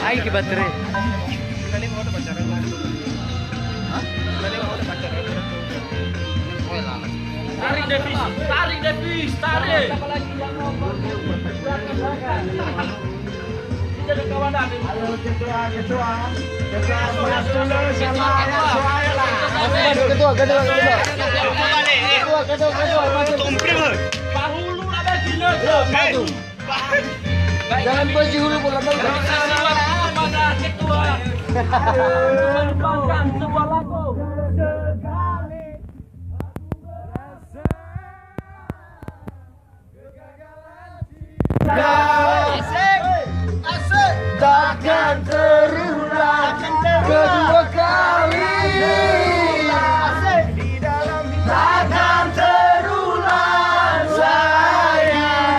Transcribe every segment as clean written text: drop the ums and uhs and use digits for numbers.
Ayo ke baterai. Kali mau udah pacaran. Hah? Kali mau udah pacaran. Tarik Devis, tarik Devis, tarik. Siapa lagi yang mau bergerak? Jadi kawan ada. Ayo ketua. Mas dulu sama soalnya lah. Ketua. Pahulu ada gila. Jangan baju hulu bola bola. Mana ketua? Menumpangkan sebuah lagu. Asik. Takkan terulang kedua kali. Asik. Takkan terulang sayang.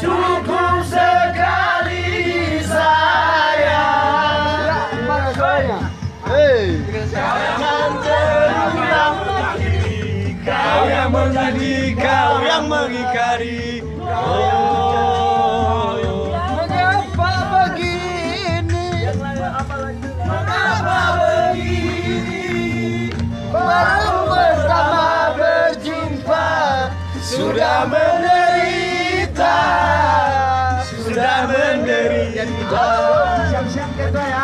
Cukup sekali sayang. Mana suaranya? Hei. Jangan terulang lagi. Kau yang menjadi, kau yang mengingkari. Mengapa begini? Mengapa begini? Baru pertama berjumpa sudah menderita. Siap-siap ketua ya.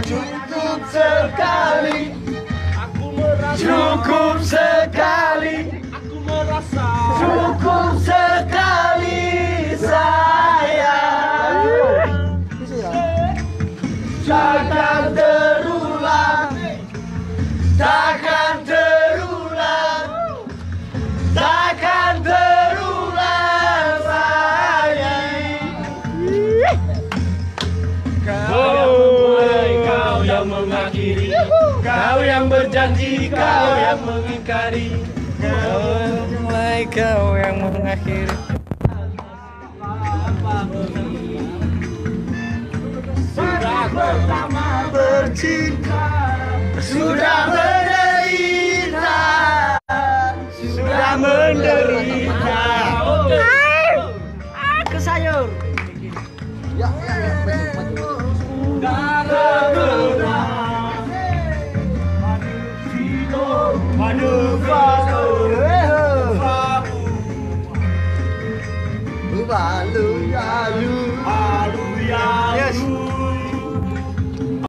Cukup sekali. Cukup sekali. Aku merasa. Cukup sekali sayang. Takkan terulang. Takkan terulang. Takkan terulang sayang. Kau yang mengakhiri, kau yang berjanji, kau yang mengingkari. Kau yang mengakhiri. Sudah pertama Bercinta sudah menderita. sudah menderita.